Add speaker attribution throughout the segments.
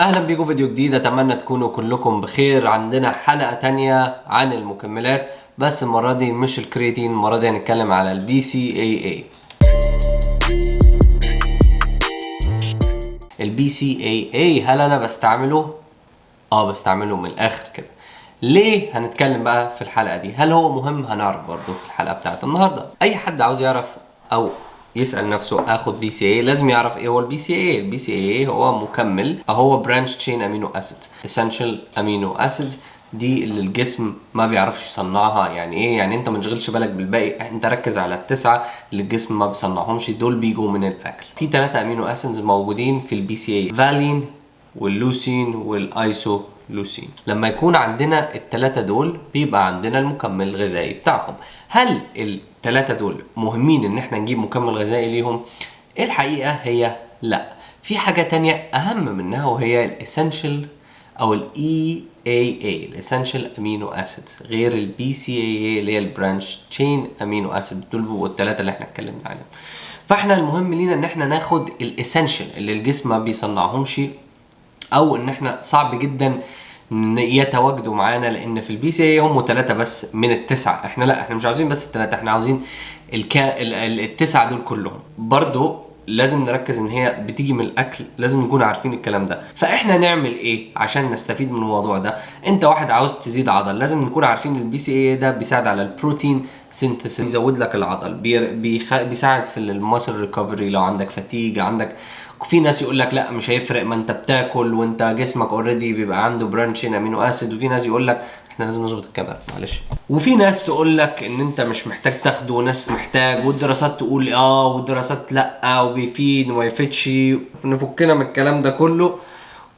Speaker 1: اهلا بيكم فيديو جديد. اتمنى تكونوا كلكم بخير. عندنا حلقة تانية عن المكملات، بس المرة دي مش الكرياتين، المرة دي هنتكلم على البي سي اي اي. البي سي اي اي هل انا بستعمله؟ بستعمله من الاخر كده. ليه؟ هنتكلم بقى في الحلقة دي. هل هو مهم؟ هنعرف برضو في الحلقة بتاعت النهاردة. اي حد عاوز يعرف او يسأل نفسه اخد بي سي اي لازم يعرف ايه هو البي سي اي. البي سي اي هو مكمل، هو برانش تشين امينو اسيد، اسينشال امينو اسيد، دي اللي الجسم ما بيعرفش يصنعها. يعني ايه؟ يعني انت ما تشغلش بالك بالباقي، انت ركز على التسعة اللي الجسم ما بيصنعهمش، دول بيجوا من الاكل. في 3 امينو اسيدز موجودين في البي سي اي، فالين واللوسين والايسولوسين. لما يكون عندنا الثلاثه دول بيبقى عندنا المكمل الغذائي بتاعهم. هل الثلاثه دول مهمين ان احنا نجيب مكمل غذائي ليهم؟ الحقيقه هي لا، في حاجه تانية اهم منها، وهي الاسينشال او الاي اي اي، الاسينشال امينو اسيد، غير البي سي اي اي اللي هي البرانش تشين امينو اسيد. دول بيبقوا الثلاثه اللي احنا اتكلمنا عليهم. فاحنا المهم لينا ان احنا ناخد الاسينشال اللي الجسم ما بيصنعهمش، او ان احنا صعب جدا ان يتواجدوا معانا، لان في البي سي اي هم 3 بس من التسعه. احنا مش عاوزين بس ال3، احنا عاوزين التسعه دول كلهم. برضو لازم نركز ان هي بتيجي من الاكل، لازم نكون عارفين الكلام ده. فاحنا نعمل ايه عشان نستفيد من الموضوع ده؟ انت واحد عاوز تزيد عضل، لازم نكون عارفين البي سي اي ده بيساعد على البروتين سينثيسيس، بيزود لك العضل، بيساعد في الماسل ريكفري لو عندك فتيج. عندك في ناس يقول لك لا مش هيفرق، ما انت بتاكل وانت جسمك اوريدي بيبقى عنده برانشين امينو اسيد. وفي ناس يقول لك احنا لازم نظبط الكاميرا معلش. وفي ناس تقول لك ان انت مش محتاج تاخده، وناس محتاج، والدراسات تقول والدراسات لا، وبيفيد وما يفيدش. نفكنا من الكلام ده كله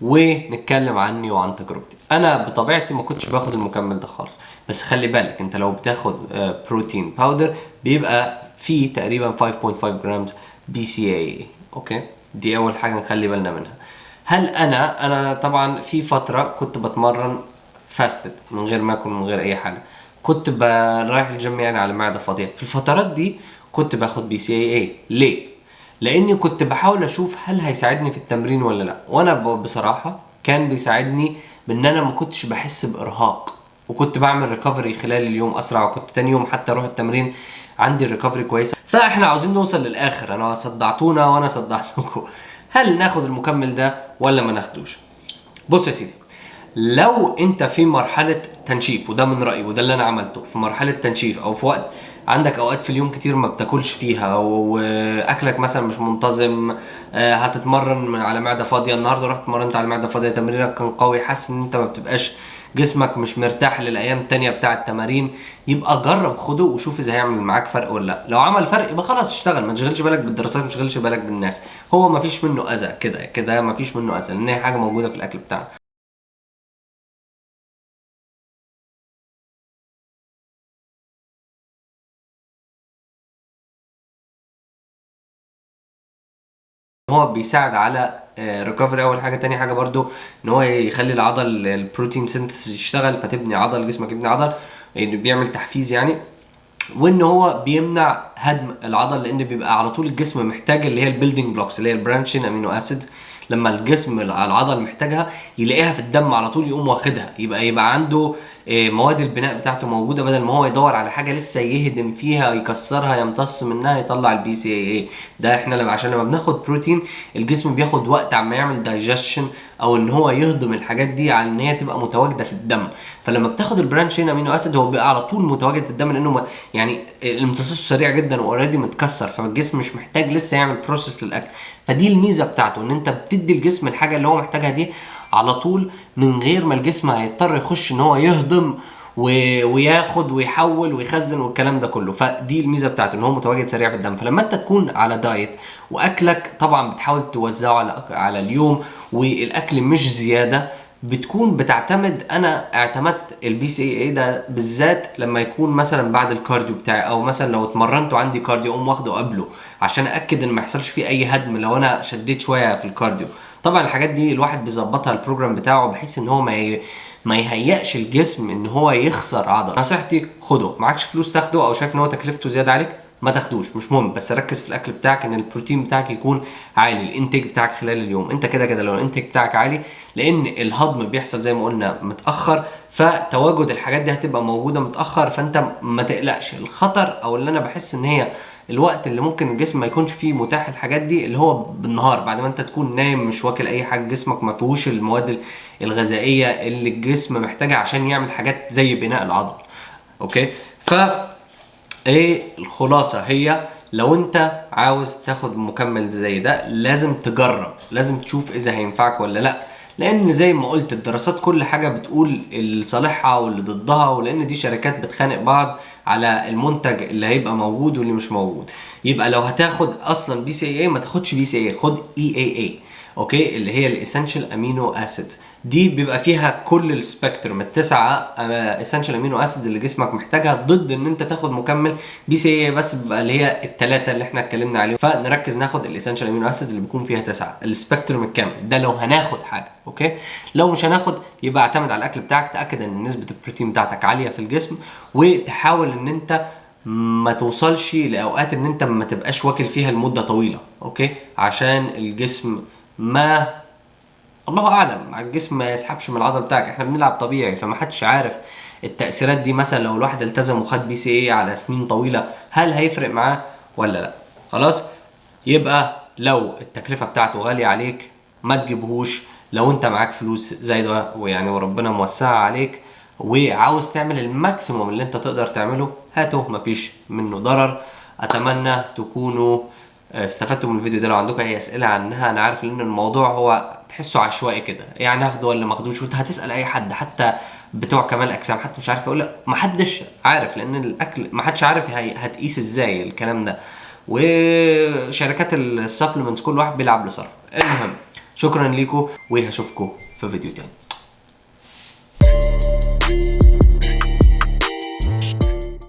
Speaker 1: ونتكلم عني وعن تجربتي. انا بطبيعتي ما كنتش باخد المكمل ده خالص، بس خلي بالك انت لو بتاخد بروتين باودر بيبقى فيه تقريبا 5.5 جرام بي سي اي. اوكي، دي اول حاجه نخلي بالنا منها. هل انا طبعا في فتره كنت بتمرن فاستد من غير ما اكل، من غير اي حاجه، كنت رايح الجيم يعني على معده فاضيه. في الفترات دي كنت باخد بي سي اي. ليه؟ لاني كنت بحاول اشوف هل هيساعدني في التمرين ولا لا. وانا بصراحه كان بيساعدني بان انا ما كنتش بحس بارهاق، وكنت بعمل ريكفري خلال اليوم اسرع، وكنت تاني يوم حتى اروح التمرين عندي الريكفري كويسه. فاحنا عاوزين نوصل للاخر، انا صدعتونا وانا صدعتكم. هل ناخد المكمل ده ولا ما ناخدوش؟ بص يا سيدي، لو انت في مرحله تنشيف، وده من رايي وده اللي انا عملته، في مرحله تنشيف او في وقت عندك اوقات في اليوم كتير ما بتاكلش فيها، او اكلك مثلا مش منتظم، هتتمرن على معده فاضيه. النهارده رحت اتمرنت على معده فاضيه، تمرينك كان قوي، حاسس ان انت ما بتبقاش جسمك مش مرتاح للايام التانية بتاع التمارين، يبقى جرب خده وشوف اذا هيعمل معاك فرق ولا لا. لو عمل فرق يبقى خلاص اشتغل، ما تشغلش بالك بالدراسات، ما تشغلش بالك بالناس. هو ما فيش منه اذى، كده كده ما فيش منه اذى، لان هي حاجه موجوده في الاكل بتاعنا. هو بيساعد على ريكفري اول حاجه. تاني حاجه برضو ان هو يخلي العضل البروتين سينثيسيس يشتغل، فتبني عضل، جسمك يبني عضل، يعني بيعمل تحفيز يعني. وان هو بيمنع هدم العضل، لان بيبقى على طول الجسم محتاج اللي هي البيلدينج بلوكس، اللي هي البرانشين امينو اسيد. لما الجسم العضل محتاجها يلاقيها في الدم على طول، يقوم واخدها، يبقى عنده مواد البناء بتاعته موجوده، بدل ما هو يدور على حاجه لسه يهدم فيها، يكسرها، يمتص منها، يطلع البي سي اي اي ده. احنا عشان لما بناخد بروتين الجسم بياخد وقت عما يعمل دايجيشن، او ان هو يهضم الحاجات دي على ان هي تبقى متواجده في الدم. فلما بتاخد البرانشين امينو اسيد هو بيبقى على طول متواجد في الدم، لانه يعني الامتصاص سريع جدا واوريدي متكسر، فالجسم مش محتاج لسه يعمل بروسيس للاكل. فدي الميزه بتاعته، ان انت بتدي الجسم الحاجه اللي هو محتاجها دي على طول، من غير ما الجسم هيضطر يخش ان هو يهضم وياخد ويحول ويخزن والكلام ده كله. فدي الميزه بتاعته، ان هو متواجد سريع في الدم. فلما انت تكون على دايت واكلك طبعا بتحاول توزعه على اليوم، والاكل مش زياده، بتكون بتعتمد، انا اعتمدت البي سي اي ده بالذات لما يكون مثلا بعد الكارديو بتاعي، او مثلا لو اتمرنت وعندي كارديو اقوم واخده قبله، عشان اكد ان ما يحصلش فيه اي هدم لو انا شديت شويه في الكارديو. طبعا الحاجات دي الواحد بيظبطها البروجرام بتاعه، بحيث ان هو ما يهيئش الجسم ان هو يخسر عضل. نصيحتي خده، معكش فلوس تاخده او شايف ان هو تكلفته زياده عليك، ما تاخدوش، مش مهم، بس ركز في الاكل بتاعك ان البروتين بتاعك يكون عالي، الانتاج بتاعك خلال اليوم. انت كده كده لو الانتاج بتاعك عالي، لان الهضم بيحصل زي ما قلنا متاخر، فتواجد الحاجات دي هتبقى موجوده متاخر، فانت ما تقلقش. الخطر او اللي انا بحس ان هي الوقت اللي ممكن الجسم ما يكونش فيه متاح الحاجات دي اللي هو بالنهار، بعد ما انت تكون نايم مش واكل اي حاجه، جسمك ما فيهوش المواد الغذائيه اللي الجسم محتاجها عشان يعمل حاجات زي بناء العضل. اوكي، ف ايه الخلاصه؟ هي لو انت عاوز تاخد مكمل زي ده لازم تجرب، لازم تشوف اذا هينفعك ولا لا، لان زي ما قلت الدراسات كل حاجه بتقول اللي صالحها واللي ضدها، ولان دي شركات بتخانق بعض على المنتج اللي هيبقى موجود واللي مش موجود. يبقى لو هتاخد اصلا بي سي اي ما تاخدش بي سي اي، خد اي اي اي، اوكي، اللي هي الاسنشال امينو اسيد. دي بيبقى فيها كل السبيكتروم التسعه اسنشال امينو اسيدز اللي جسمك محتاجها، ضد ان انت تاخد مكمل بي سي اي بس بيبقى اللي هي الثلاثه اللي احنا اتكلمنا عليهم. فنركز ناخد الاسنشال امينو اسيدز اللي بيكون فيها تسعه، السبيكتروم الكامل ده لو هناخد حاجه. اوكي، لو مش هناخد يبقى اعتمد على الاكل بتاعك، تاكد ان نسبه البروتين بتاعتك عاليه في الجسم، وتحاول ان انت ما توصلش لاوقات ان انت ما تبقاش واكل فيها لمده طويله. اوكي، عشان الجسم ما الله اعلم الجسم ما يسحبش من العضل بتاعك. احنا بنلعب طبيعي، فما حدش عارف التاثيرات دي. مثلا لو الواحد التزم وخد بي سي اي على سنين طويله، هل هيفرق معاه ولا لا؟ خلاص، يبقى لو التكلفه بتاعته غاليه عليك ما تجيبهوش. لو انت معاك فلوس زي ده ويعني وربنا موسعها عليك وعاوز تعمل الماكسيموم اللي انت تقدر تعمله، هاته، مفيش منه ضرر. اتمنى تكونوا استفدتوا من الفيديو ده. لو عندكم اي اسئله عنها، انا عارف ان الموضوع هو تحسه عشوائي كده، يعني اخده ولا ما اخدوش، وانت هتسال اي حد حتى بتوع كمال اجسام حتى مش عارف يقول لك، ما حدش عارف، لان الاكل ما حدش عارف هتقيس ازاي الكلام ده، وشركات السبلمنتس كل واحد بيلعب لصالحه. المهم، شكرا ليكم وهشوفكم في فيديو تاني.